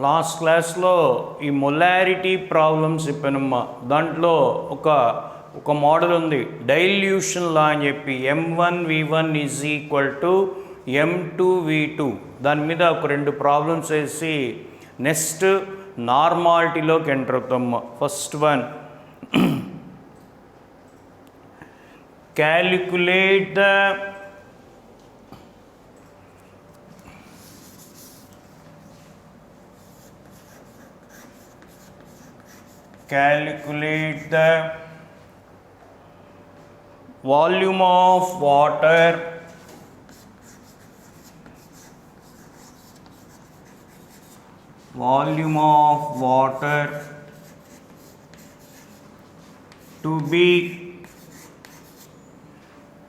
Last క్లాస్లో ఈ molarity problems చెప్పానమ్మా. దాంట్లో ఒక మోడల్ ఉంది, డైల్యూషన్ లా అని చెప్పి, m1v1 is equal to m2v2. దాని మీద ఒక 2 ప్రాబ్లమ్స్ వేసి నెక్స్ట్ నార్మాలిటీలోకి ఎంటర్ అవుతామ్మా. First one, calculate the volume of water to be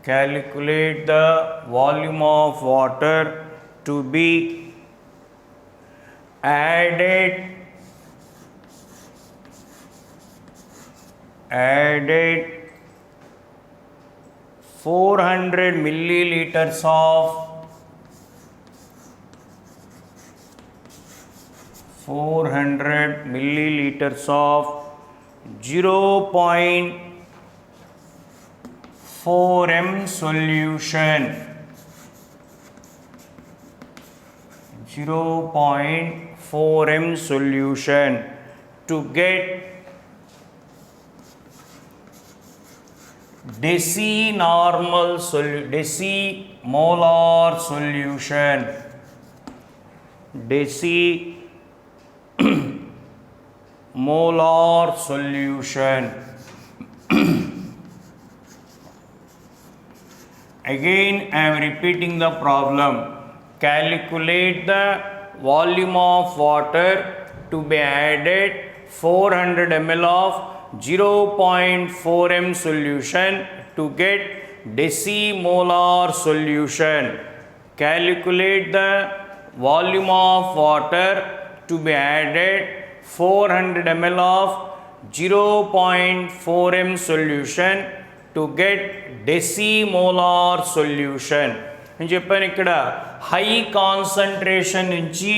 calculate the volume of water to be added 400 milliliters of 0.4m solution, 0.4m solution to get decimolar solution, decimolar solution. Again I am repeating the problem. Calculate the volume of water to be added 400 ml of 0.4m solution to get decimolar solution. Calculate the volume of water to be added 400 ml of 0.4m solution to get decimolar solution అని చెప్పాను. ఇక్కడ high concentration నుంచి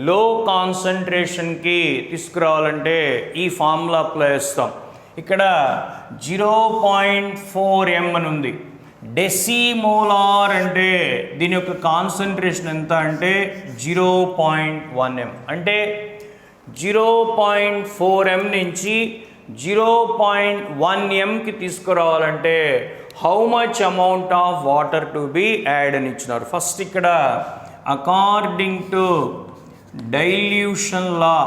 లో కాన్సంట్రేషన్కి తీసుకురావాలంటే ఈ formula apply చేస్తాం. ఇక్కడ 0.4m అని ఉంది. డెసిమోలార్ అంటే దీని యొక్క కాన్సంట్రేషన్ ఎంత అంటే 0.1m. అంటే 0.4m నుంచి 0.1mకి తీసుకురావాలంటే how much amount of water to be add అని ఇచ్చినారు. ఫస్ట్ ఇక్కడ according to dilution law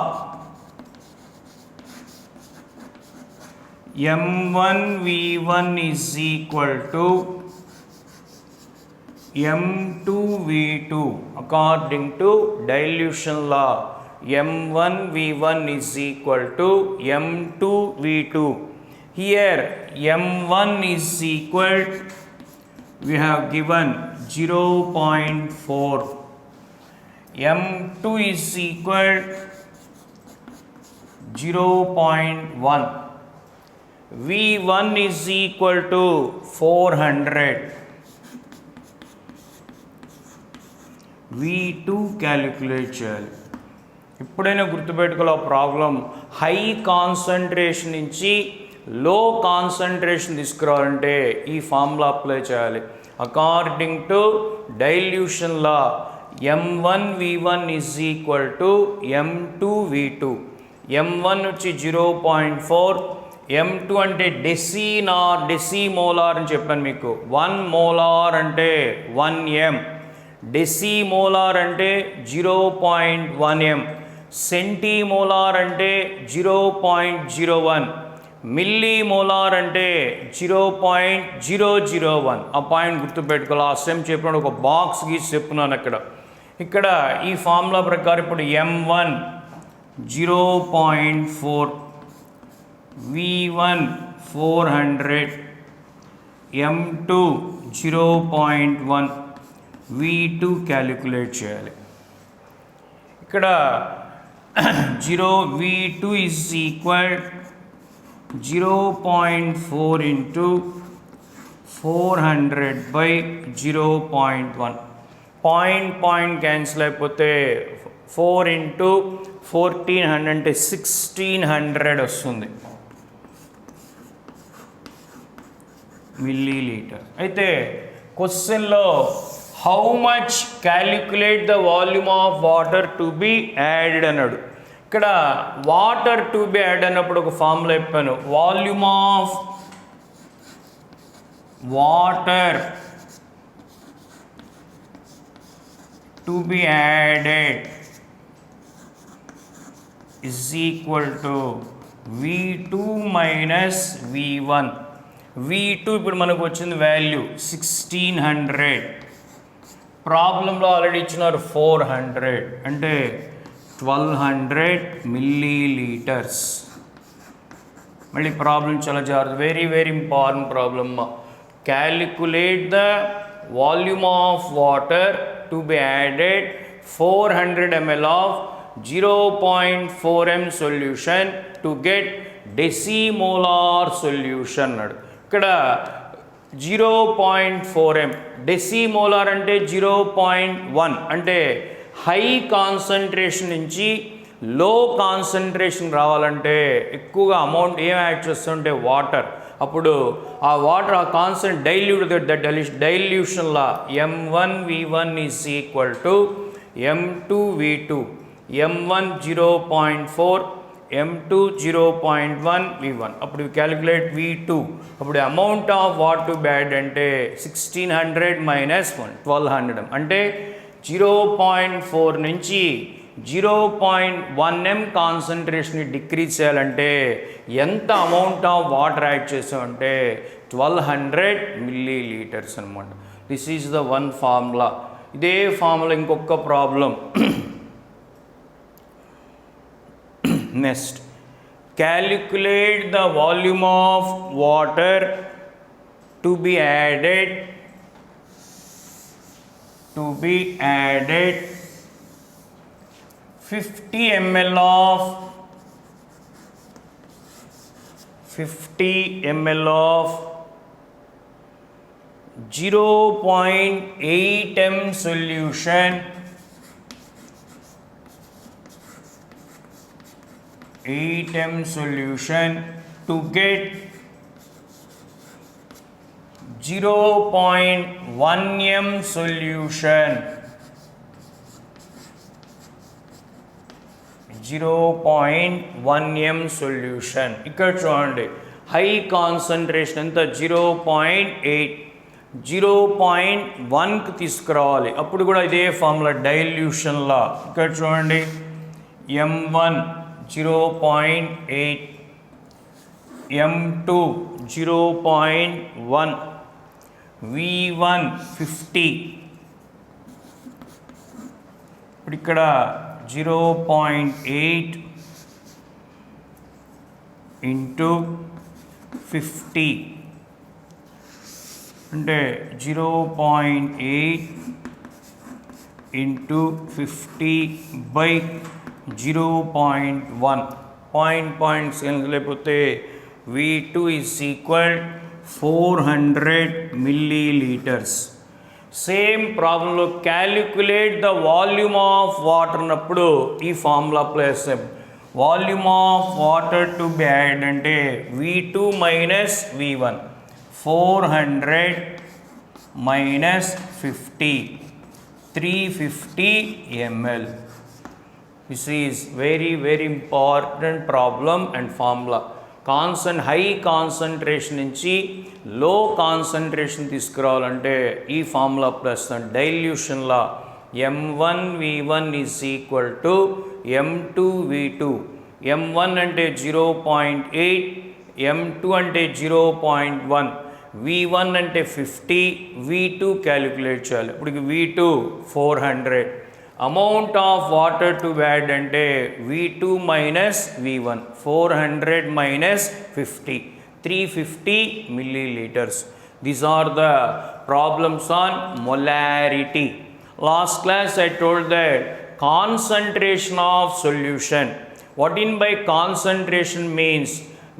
m1v1 is equal to m2v2. according to dilution law m1v1 is equal to m2v2. here m1 is equal, we have given 0.4, m2 is equal 0.1, v1 is equal to 400, v2 calculate చేయాలి. ఎప్పుడైనా గుర్తుపెట్టుకోవాలి, problem high concentration నుంచి లో concentration తీసుకురావాలంటే ఈ formula apply చేయాలి. According to dilution law m1v1 is equal to m2v2. m1 వచ్చి 0.4, m2 అంటే డెసిమోలార్ అని చెప్పాను మీకు. 1 మోలార్ అంటే 1m, డెసిమోలార్ అంటే 0.1m, సెంటీమోలార్ అంటే 0.01, మిల్లీమోలార్ అంటే 0.001. ఆ పాయింట్ గుర్తుపెట్టుకోవాలి. ఆ సెమ్ చెప్పినప్పుడు ఒక బాక్స్ గీసి చెప్తున్నాను ఇక్కడ ఈ ఫార్ములా ప్రకారం ఇప్పుడు m1 0.4, v1 400, m2 0.1, v2 calculate చేయాలి. ఇక్కడ v2 is equal 0.4 into 400 by 0.1. Point cancel అయిపోతే 4 ఇంటూ 1400 అంటే 1600 వస్తుంది మిల్లీ లీటర్. అయితే క్వశ్చన్లో how much calculate the volume of water to be added అన్నాడు. ఇక్కడ వాటర్ టు బి యాడ్ అన్నప్పుడు ఒక ఫార్ములా చెప్పాను, volume of water to be added is equal to V2 minus V1. V2 ఇప్పుడు మనకు వచ్చింది వాల్యూ 1600, ప్రాబ్లంలో ఆల్రెడీ ఇచ్చినారు 400 అంటే 1200 మిల్లీ లీటర్స్. మళ్ళీ ప్రాబ్లం చాలా జాగ్రత్త, very very important problem. Calculate the volume of water to be added 400 ml of 0.4 m solution to get decimolar solution అన్నాడు. ఇక్కడ 0.4 m డెసిమోలార్ అంటే 0.1 అంటే హై కాన్సన్ట్రేషన్ నుంచి లో కాన్సన్ట్రేషన్ రావాలంటే ఎక్కువగా అమౌంట్ ఏం యాడ్ చేస్తుంటే వాటర్. అప్పుడు ఆ వాటర్ ఆ కాన్సన్ డైల్యూషన్లా M1V1 is equal to M2V2, M1 0.4, M2 0.1 V1. అప్పుడు క్యాలిక్యులేట్ V2. అప్పుడు amount of what to bad అంటే 1600 మైనస్ 1200 అంటే 0.4 నుంచి 0.1 m కాన్సన్ట్రేషన్ని డిక్రీజ్ చేయాలంటే ఎంత అమౌంట్ ఆఫ్ వాటర్ యాడ్ చేసామంటే 1200 మిల్లీ లీటర్స్ అనమాట. This is the one formula. ఇదే ఫార్ములా ఇంకొక problem. Next, calculate the volume of water to be added 50 ml of 0.8 m solution 8 m solution to get 0.1 m solution 0.1 m solution. ఇక్కడ చూడండి high concentration ఎంత 0.8 0.1కి తీసుకురావాలి. అప్పుడు కూడా ఇదే ఫార్ములా డైల్యూషన్లా. ఇక్కడ చూడండి M1 0.8, M2 0.1, V1 50. ఇప్పుడు ఇక్కడ 0.8 ఇంటూ 50 అంటే 0.8 ఇంటూ 50 బై 0.1 పాయింట్స్ లేకపోతే V2 is equal 400 millilitres. Same ప్రాబ్లంలో calculate the volume of water అన్నప్పుడు ఈ ఫార్ములా అప్లై చేస్తాం. Volume of water to be add అంటే V2 minus V1, 400 minus 50, 350 ml. This is very very important problem and formula. High concentration నుంచి low concentration తీసుకురావాలంటే ఈ formula plus డైల్యూషన్లా M1V1 is equal to M2V2. M1 అంటే 0.8, M2 అంటే 0.1, V1 అంటే 50, V2 calculate చేయాలి. ఇప్పుడు V2 400. Amount of water to add అంటే V2 minus V1, 400 minus 50, 350 millilitres. These are the problems on molarity. Last class I told that concentration of solution. What in by concentration means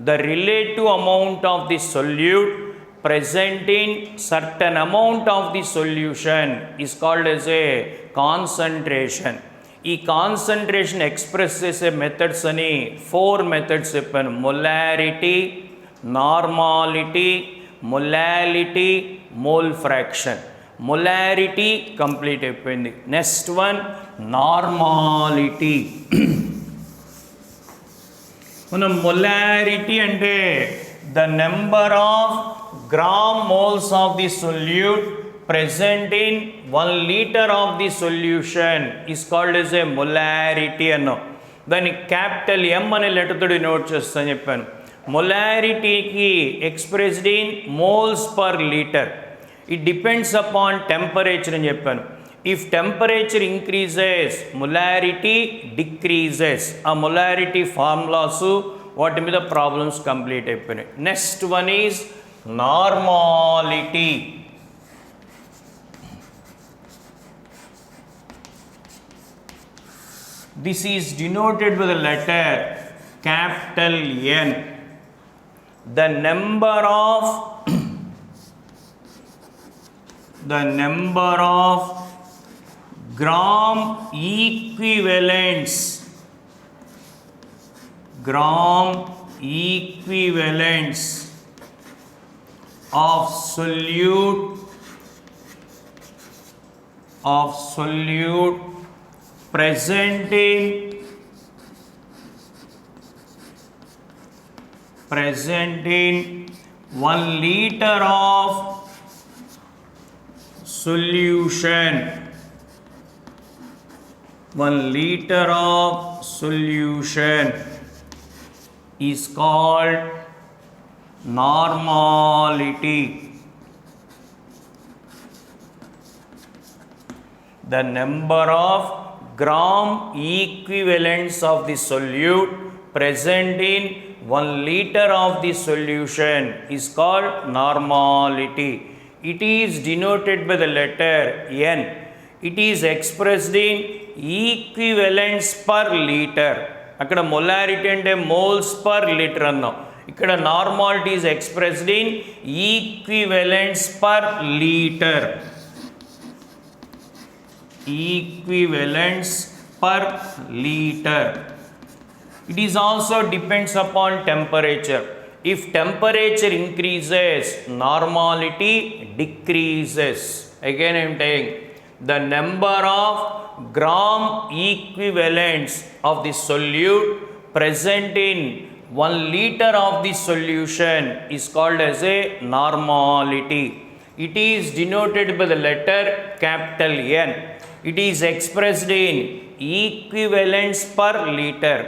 the relative amount of the solute present in certain amount of the solution is called as a concentration. ఈ concentration express చేసే methods అని 4 methods చెప్పాను. Molarity, normality, molality, mole fraction. Molarity complete అయిపోయింది. Next one normality. మనం molarity అంటే the number of gram moles of the solute present in 1 liter of the solution is called as a molarity అన్నాం. దాన్ని capital M అనే లెటర్తో denote చేస్తాను చెప్పాను. మొలారిటీకి expressed in moles per litre. It depends upon temperature అని చెప్పాను. If temperature increases molarity decreases. ఆ molarity formulas వాటి మీద ప్రాబ్లమ్స్ కంప్లీట్ అయిపోయినాయి. Next one is normality. This is denoted with the letter capital N. The number of gram equivalents of solute present in 1 liter of solution. 1 liter of solution is called normality. The number of gram equivalents of the solute present in 1 liter of the solution is called normality. It is denoted by the letter N. It is expressed in equivalents per liter. అక్కడ molarity అంటే moles per litre అన్నాం. ఇక్కడ normality is expressed in equivalents per liter. Equivalents per liter. It is also depends upon temperature. If temperature increases, normality decreases. Again I am saying the number of gram equivalents of the solute present in 1 liter of the solution is called as a normality. It is denoted by the letter capital N. It is expressed in equivalents per liter.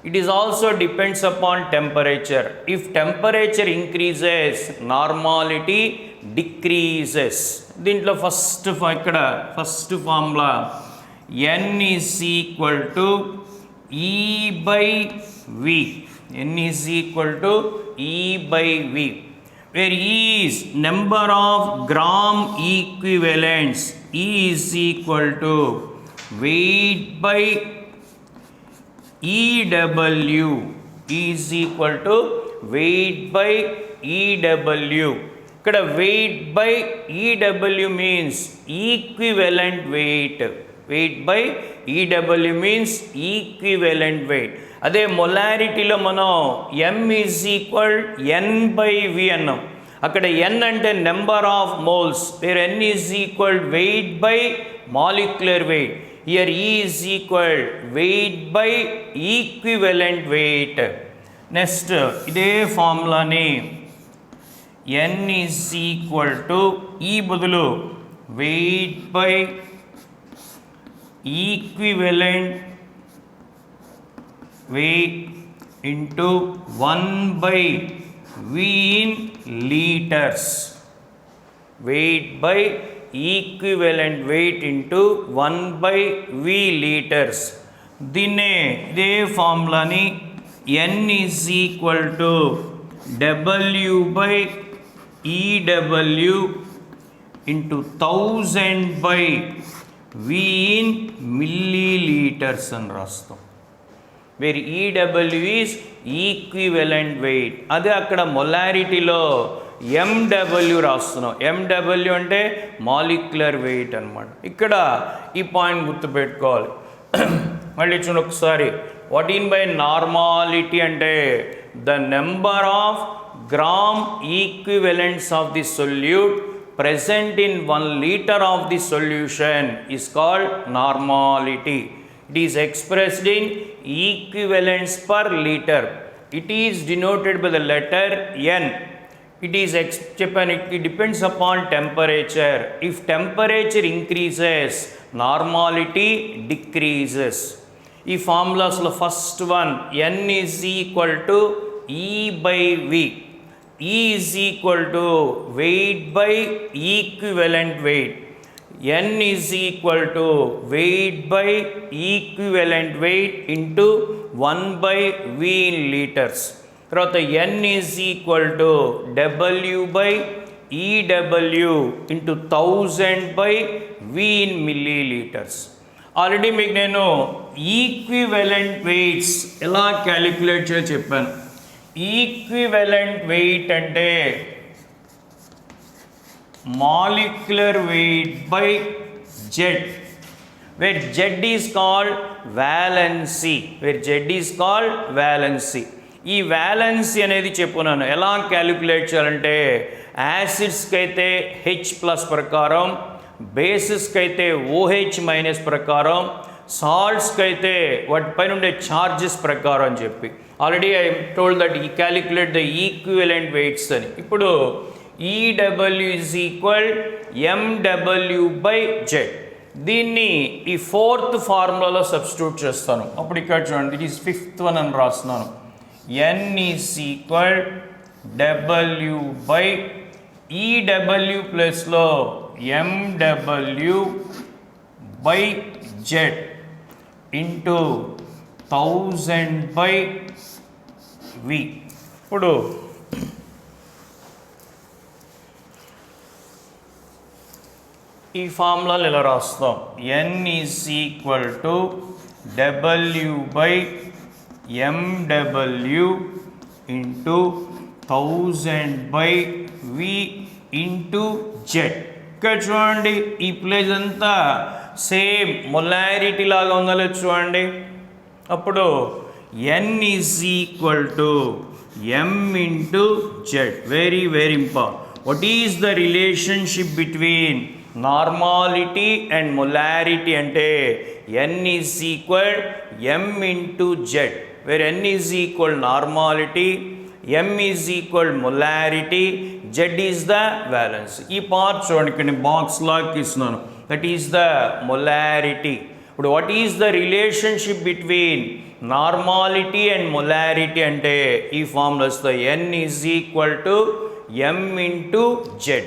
It is also depends upon temperature. If temperature increases, normality decreases. దీంట్లో first formula N is equal to E by V. N is equal to E by V. Where E is number of gram equivalents. E is equal to weight by EW. E is equal to weight by EW. ఇక్కడ weight by EW means equivalent weight. Weight by EW means equivalent weight. అదే మొలారిటీలో మనం M is equal N by V అన్నాం. అక్కడ N అంటే number of moles, where N is equal weight by molecular weight. Here E is equal weight by equivalent weight. Next ఇదే ఫార్ములాని N is equal to E బదులు weight by equivalent weight into 1 by V in liters. Weight by equivalent weight into 1 by V liters. దీన్నే ఇదే ఫార్ములాని N is equal to W by EW into 1000 by V in milliliters అని రాస్తాం. Where EW is equivalent weight. అదే అక్కడ మొలారిటీలో MW రాస్తున్నాం. MW అంటే molecular weight అనమాట. ఇక్కడ ఈ పాయింట్ గుర్తుపెట్టుకోవాలి. మళ్ళీ చూడండి ఒకసారి, వాట్ ఇన్ బై నార్మాలిటీ అంటే the number of gram equivalents of the solute present in 1 liter of the solution is called normality. It is expressed in equivalents per liter. It is denoted by the letter N. It is it depends upon temperature. If temperature increases, normality decreases. ఈ ఫార్ములాస్లో first one N is equal to E by V. E is equal to weight by equivalent weight. N is equal to weight by equivalent weight into 1 by V in liters. తర్వాత N is equal to W by EW into 1000 by V in milliliters. Already మీకు నేను equivalent weights ఎలా calculate చేయాలో చెప్పాను. Equivalent weight అంటే molecular weight by Z, where Z is called valency, ఈ valency అనేది చెప్పున్నాను. ఎలా క్యాలిక్యులేట్ చేయాలంటే యాసిడ్స్కి అయితే H+ ప్రకారం, బేసిస్కి అయితే OH- ప్రకారం, సాల్ట్స్కి అయితే వాటిపైన ఉండే ఛార్జెస్ ప్రకారం అని చెప్పి ఆల్రెడీ ఐ టోల్డ్ దట్ ఈ క్యాలిక్యులేట్ ద ఈక్వివలెంట్ వెయిట్స్ అని. ఇప్పుడు EW is equal MW by Z. దీన్ని ఈ ఫోర్త్ ఫార్ములాలో సబ్స్టిట్యూట్ చేస్తాను. అప్పుడు ఇక్కడ చూడండి, ఇట్ ఈస్ ఫిఫ్త్ వన్ అని రాస్తున్నాను. N is equal W by EW ప్లస్లో MW by Z into 1000 by V. ఇప్పుడు ఈ ఫార్ములాలు ఇలా రాస్తాం. N is equal to W by MW into 1000 by V into Z. ఇక్కడ చూడండి, ఈ ప్లేస్ అంతా సేమ్ మొలారిటీ లాగా ఉందో లేదు చూడండి. అప్పుడు N is equal to M into Z. Very very important. What is the relationship between normality and molarity అంటే N is equal M into Z, where N is equal normality, M is equal molarity, Z is the valence. ఈ part చూడండి, ఇక్కడ box లాగా ఇస్తున్నాను. That is the molarity. ఇప్పుడు what is the relationship between normality and molarity అంటే ఈ ఫార్ములాస్తో N is equal to M into Z,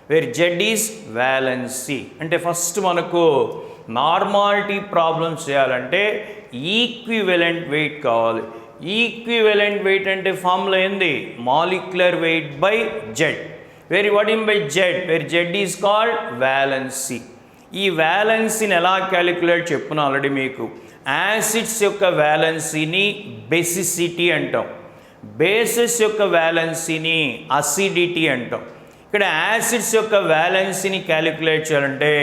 where Z is valency. అంటే ఫస్ట్ మనకు నార్మాలిటీ ప్రాబ్లమ్స్ చేయాలంటే ఈక్వివలెంట్ వెయిట్ కావాలి. ఈక్వివలెంట్ వెయిట్ అంటే ఫార్ములా ఏంది? Molecular weight by Z. What in by Z, where Z is called valency. ఈ వ్యాలెన్సీని ఎలా calculate చెప్పున్నా ఆల్రెడీ మీకు. యాసిడ్స్ యొక్క వ్యాలెన్సీని బేసిసిటీ అంటాం, బేసిస్ యొక్క వ్యాలెన్సీని అసిడిటీ అంటాం. ఇక్కడ యాసిడ్స్ యొక్క వ్యాలెన్సీని క్యాలిక్యులేట్ చేయాలంటే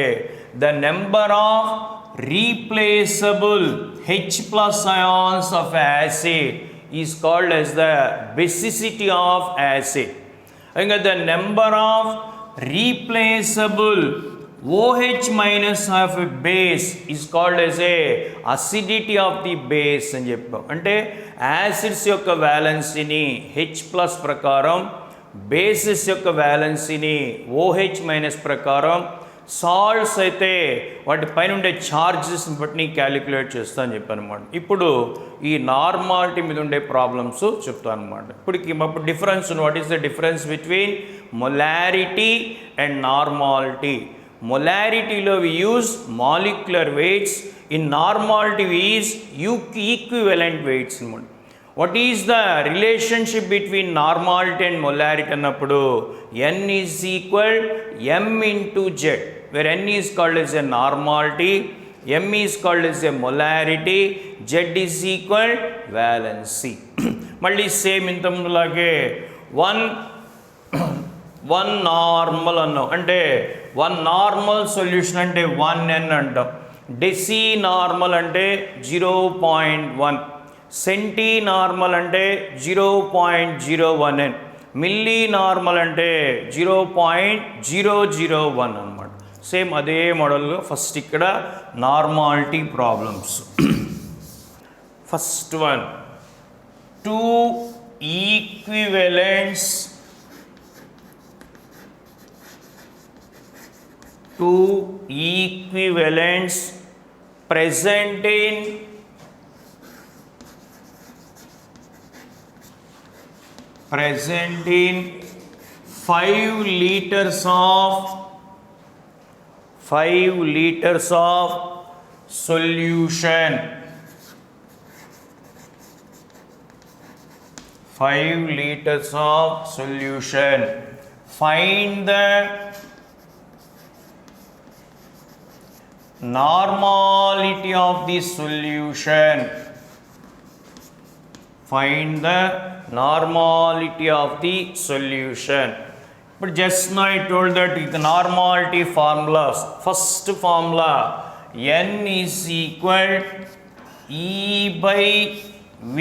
the number of replaceable H+ ions of acid is called as the basicity of acid. And the number of replaceable OH- of a base is called as a acidity of the base అని చెప్పాం. అంటే acids యొక్క వ్యాలెన్సీని H+ ప్రకారం, basis యొక్క వ్యాలెన్సీని OH- ప్రకారం, salts అయితే వాటి పైన ఉండే ఛార్జెస్ని బట్టి క్యాలిక్యులేట్ చేస్తా అని చెప్పాను అనమాట. ఇప్పుడు ఈ నార్మాలిటీ మీద ఉండే ప్రాబ్లమ్స్ చెప్తాను అనమాట. ఇప్పుడు difference, what is the difference between molarity and normality. మొలారిటీలో we use molecular weights, in normality we use equivalent weights అనమాట. What is the relationship between normality and molarity అన్నప్పుడు N is equal M into Z, where N is called as a normality, M is called as a molarity, Z is equal valency. మళ్ళీ same ఇంతలాగే one normal అన్నాం. అంటే one normal solution అంటే 1N అంటాం. Deci normal అంటే 0.1, centi normal అంటే 0.01n, milli normal అంటే 0.001 అనమాట. Same అదే మోడల్లో ఫస్ట్ ఇక్కడ normality problems. First one, two equivalents present in present in 5 liters of solution. 5 liters of solution. Find the normality of the solution. Find the normality of the solution. But just now I told that the normality formulas. First formula, n is equal E by V,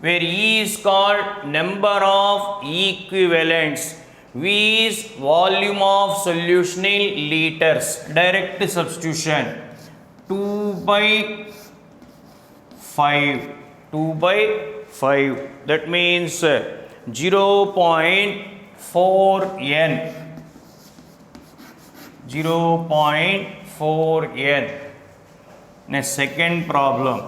where E is called number of equivalents, V is volume of solution in liters. Direct substitution, 2 by 5. 2 by 5. That means 0.4n. 0.4n. Next, second problem.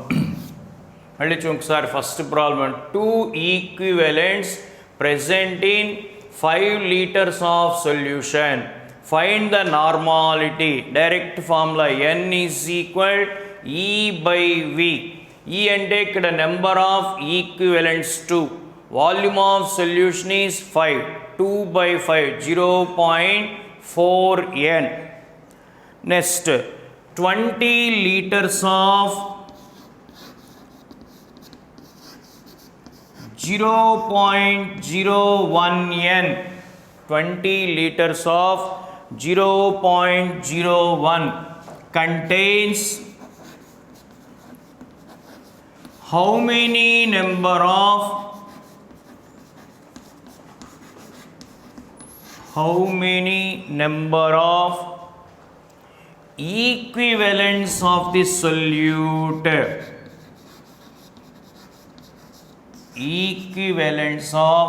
First problem, two equivalents present in 5 liters of solution. Find the normality. Direct formula, n is equal E by V. E అంటే ఇక్కడ number of equivalents 2. Volume of solution is 5. 2 by 5, 0.4n. Next, 20 liters of 0.01n. 20 liters of 0.01 contains how many number of equivalents of the solute? Equivalents of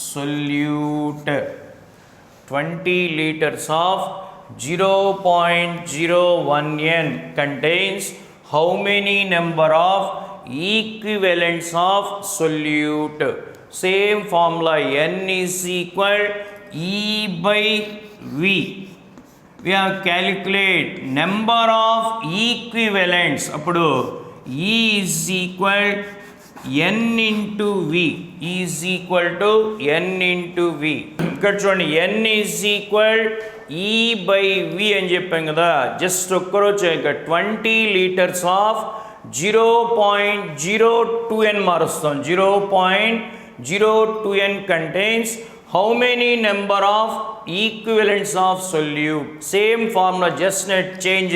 solute. 20 liters of 0.01n contains how many number of equivalents of solute? Same formula, n is equal E by V. We have calculate number of equivalents. Appudu E is equal n into V. E is equal to n into V. ఇక్కడ చూడండి, n is equal E by V అని చెప్పాం కదా. Just ఒక్కరోజు ఇక్కడ 20 liters of 0.02n మారుస్తాం. 0.02n contains how many number of equivalents of solute? Same formula, just net change.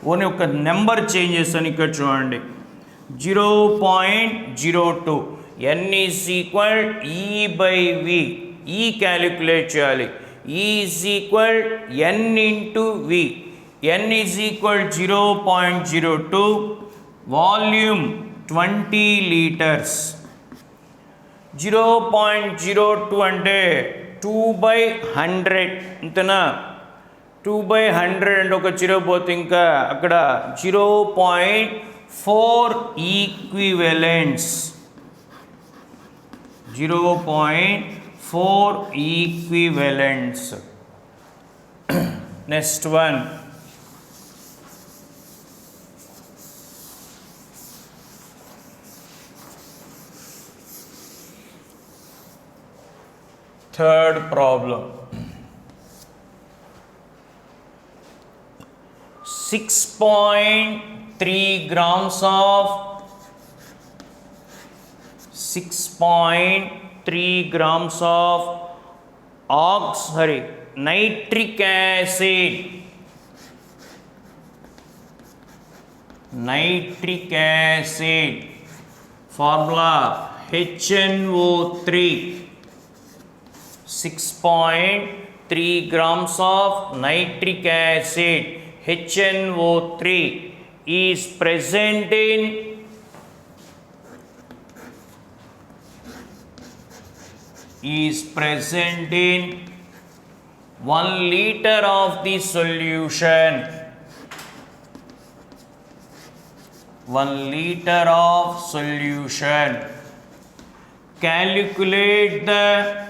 Only ఒక number change చేస్తాను. ఇక్కడ చూడండి, 0.02. n is equal E by V. E calculate చేయాలి. E is equal n into V. n is equal 0.02. Volume 20 liters. 0.02 అంటే 2 by 100 అంతేనా? 2 by 100 అంటే ఒక 0 పోతే ఇంకా అక్కడ 0.4 equivalents. 0.4 equivalents. Next one, third problem. 6.3 grams of 6.3 grams of nitric acid nitric acid, formula HNO3, 6.3 grams of nitric acid HNO3 is present in 1 liter of the solution. 1 liter of solution. Calculate the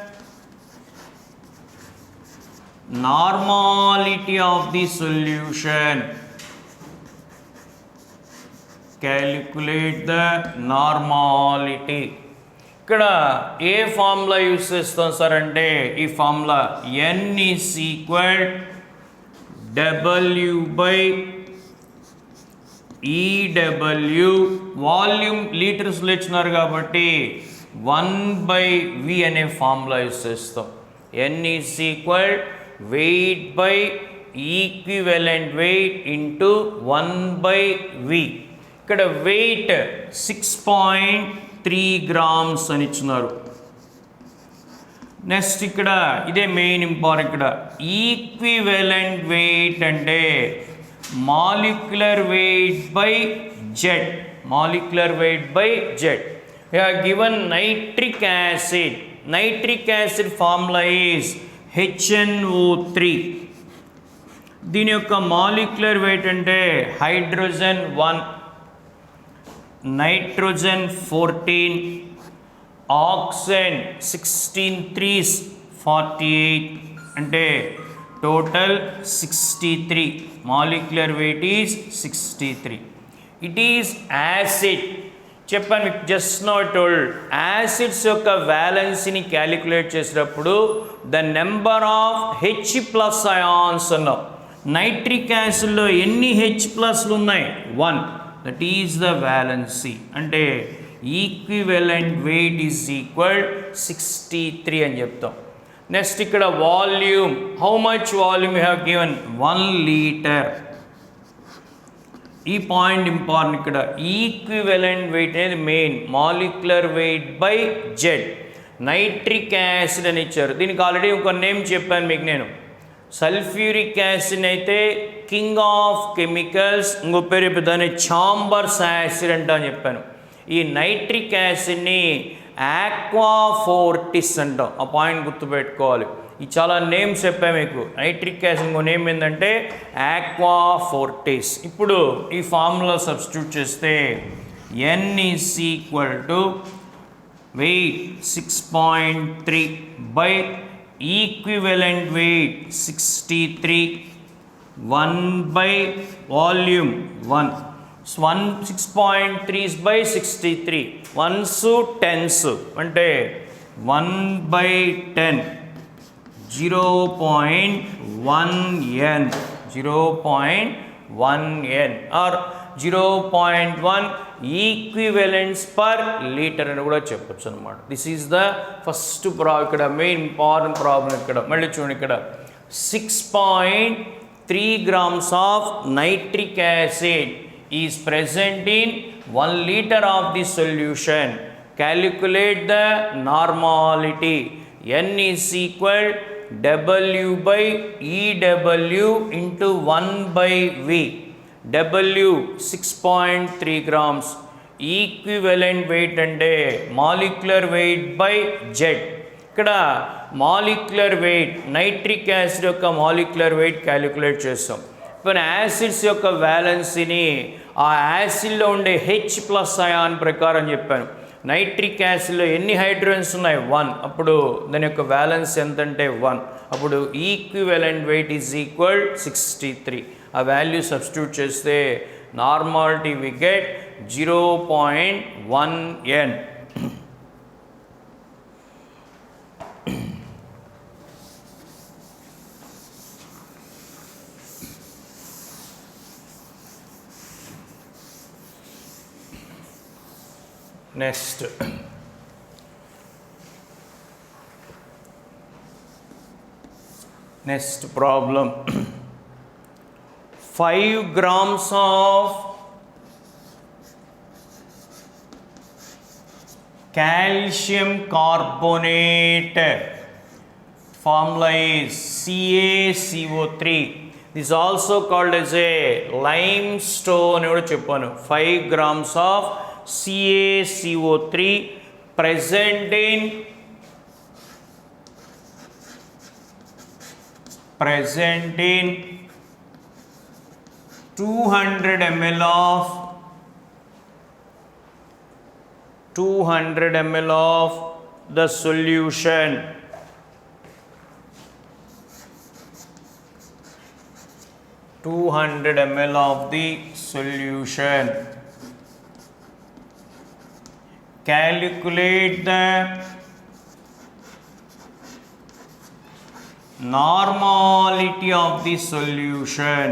normality of the solution. Calculate the normality. ఇక్కడ ఏ formula use చేస్తాం sir అంటే ఈ formula N is equal W/EW, volume లీటర్స్లో ఇచ్చినారు కాబట్టి 1/V అనే formula use చేస్తాం. N is equal weight by equivalent weight into 1/V. ఇక్కడ వెయిట్ 6.3 గ్రామ్స్ అని ఇచ్చినారు. నెక్స్ట్ ఇక్కడ ఇదే మెయిన్ ఇంపార్టెంట్. ఇక్కడ ఈక్వివలెంట్ వెయిట్ అంటే molecular weight by Z. Molecular weight by Z. Given nitric acid. Nitric acid formula is HNO3. దీని యొక్క molecular wait అంటే హైడ్రోజన్ 1, నైట్రోజన్ 14, ఆక్సిజన్ 16 3s 48 అంటే total 63. Molecular weight is 63. It is acid. చెప్పాను మీకు just now told. Acids యొక్క వ్యాలెన్సీని calculate చేసేటప్పుడు the number of H+ ions అన్నాం. Nitric యాసిడ్లో ఎన్ని H+ ఉన్నాయి? 1. That is the valency. అంటే ఈక్వివలెంట్ వెయిట్ ఈజ్ ఈక్వల్ 63 అని చెప్తాం. నెక్స్ట్ ఇక్కడ volume. How much volume you have given? 1 litre. ఈ పాయింట్ ఇంపార్టెంట్. ఇక్కడ ఈక్వివలెంట్ వెయిట్ అనేది main. Molecular weight by Z. Nitric acid అని ఇచ్చారు. దీనికి ఆల్రెడీ ఒక నేమ్ చెప్పాను మీకు నేను. సల్ఫ్యూరిక్ యాసిడ్ అయితే కింగ్ ఆఫ్ కెమికల్స్, ఇంకో పేరు చెప్పి దాన్ని ఛాంబర్స్ యాసిడ్ అంట అని చెప్పాను. ఈ నైట్రిక్ యాసిడ్ని ఆక్వాఫోర్టిస్ అంటాం. ఆ పాయింట్ గుర్తుపెట్టుకోవాలి. ఈ చాలా నేమ్స్ చెప్పాను మీకు. నైట్రిక్ యాసిడ్ ఇంకో నేమ్ ఏంటంటే ఆక్వాఫోర్టిస్. ఇప్పుడు ఈ ఫార్ములా సబ్స్టిట్యూట్ చేస్తే N is equal to weight 6.3 by equivalent weight 63, 1 by volume 1. 6.3 by 63, 1s 10s అంటే 1/10, 0.1 N, 0.1 N or 0.1 equivalents per litre అని కూడా చెప్పొచ్చు అనమాట. దిస్ ఈజ్ ద ఫస్ట్ ఇక్కడ మెయిన్ ఇంపార్టెంట్ ప్రాబ్లం. ఇక్కడ మళ్ళీ చూడండి. ఇక్కడ 6.3 grams of nitric acid is present in 1 liter of the solution. Calculate the normality. N is equal W/EW into 1/V. W 6.3 grams. Equivalent weight అంటే molecular weight by Z. ఇక్కడ molecular weight nitric acid యొక్క molecular weight calculate చేస్తాం. ఇప్పుడు acids యొక్క వ్యాలెన్సీని ఆ యాసిడ్లో ఉండే H+ ion ప్రకారం చెప్పాను. నైట్రిక్ యాసిడ్లో ఎన్ని హైడ్రోజన్స్ ఉన్నాయి? 1. అప్పుడు దాని యొక్క వ్యాలెన్స్ ఎంత అంటే 1. అప్పుడు ఈక్వివలెంట్ వెయిట్ ఈజ్ ఈక్వల్ 63. ఆ వాల్యూ సబ్స్టిట్యూట్ చేస్తే normality we get 0.1 N. Next problem. 5 grams of calcium carbonate, formula is CaCO3. This is also called as a limestone. 5 grams of CaCO3 present in 200 ml of the solution. Calculate the normality of the solution.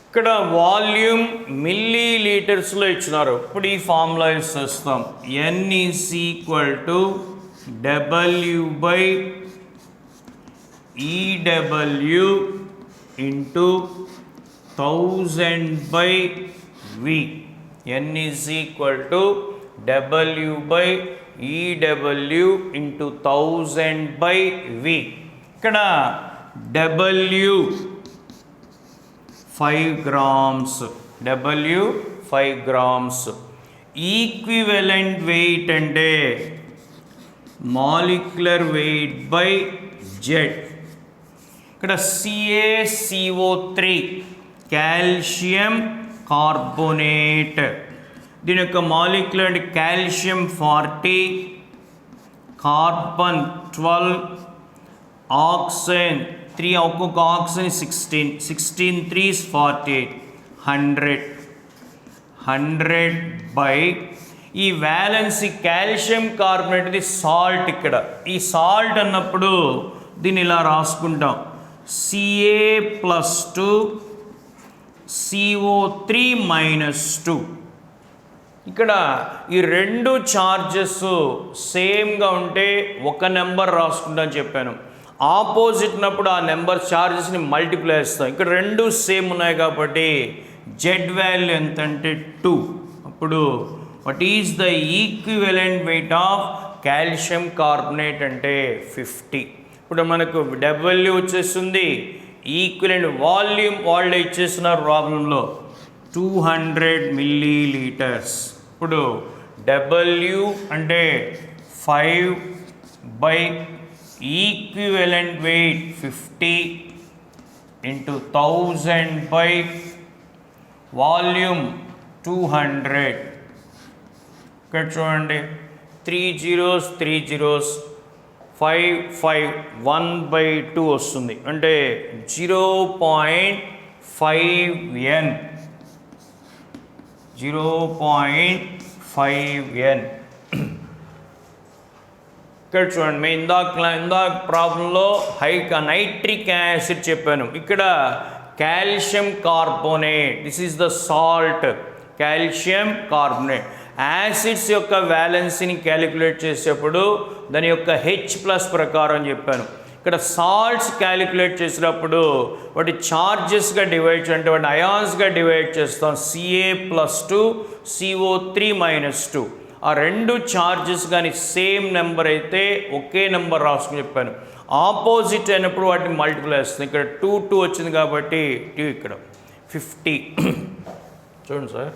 ఇక్కడ volume milli లీటర్స్లో ఇచ్చినారు. ఇప్పుడు ఈ formula use చేస్తాం. N is equal to W by EW into 1000 by V. N is equal to W by EW into 1000 by V. ఇక్కడ W 5 grams. W 5 grams. Equivalent weight అంటే molecular weight by Z. ఇక్కడ CaCO3 calcium carbonate. దీని యొక్క molecular అంటే calcium 40, carbon 12, oxygen 3, ఒక్కొక్క oxygen 16 3s 48, 100 by ఈ valency calcium carbonate ఇది salt. ఇక్కడ ఈ సాల్ట్ అన్నప్పుడు దీన్ని ఇలా రాసుకుంటాం. Ca+2 CO3 -2. ఇక్కడ ఈ రెండు చార్జెస్ సేమ్గా ఉంటే ఒక నెంబర్ రాసుకుంటాను చెప్పాను. ఆపోజిట్ ఉన్నప్పుడు ఆ నెంబర్ చార్జెస్ని మల్టిప్లై చేస్తాం. ఇక్కడ రెండు సేమ్ ఉన్నాయి కాబట్టి జెడ్ వాల్యూ ఎంత అంటే 2. అప్పుడు what is the equivalent weight of calcium carbonate అంటే 50. ఇప్పుడు మనకు W వచ్చేస్తుంది. ఈక్వివలెంట్ వాల్యూమ్ వాళ్ళు ఇచ్చేస్తున్నారు ప్రాబ్లంలో 200 milliliters. ఇప్పుడు W అంటే 5 by equivalent weight 50 into 1000 by volume 200. ఇక్కడ చూడండి 3 zeros 3 zeros 5 5 1/2 వస్తుంది. అంటే 0.5N. 0.5N. ఇక్కడ చూడండి ఇందాక ప్రాబ్లంలో నైట్రిక్ యాసిడ్ చెప్పాను. ఇక్కడ calcium carbonate. This is the salt. Calcium carbonate. Acids యొక్క వ్యాలెన్సీని క్యాలిక్యులేట్ చేసేప్పుడు దాని యొక్క H+ ప్రకారం చెప్పాను. ఇక్కడ సాల్ట్స్ క్యాలిక్యులేట్ చేసినప్పుడు వాటి చార్జెస్గా డివైడ్ అంటే వాటి అయాన్స్గా డివైడ్ చేస్తాం. Ca+2 CO3 -2. ఆ రెండు చార్జెస్ కానీ సేమ్ నెంబర్ అయితే ఒకే నెంబర్ రాసుకుని చెప్పాను. ఆపోజిట్ అయినప్పుడు వాటిని మల్టిప్లై చేస్తాం. ఇక్కడ 2 వచ్చింది కాబట్టి 2 ఇక్కడ 50. చూడండి సార్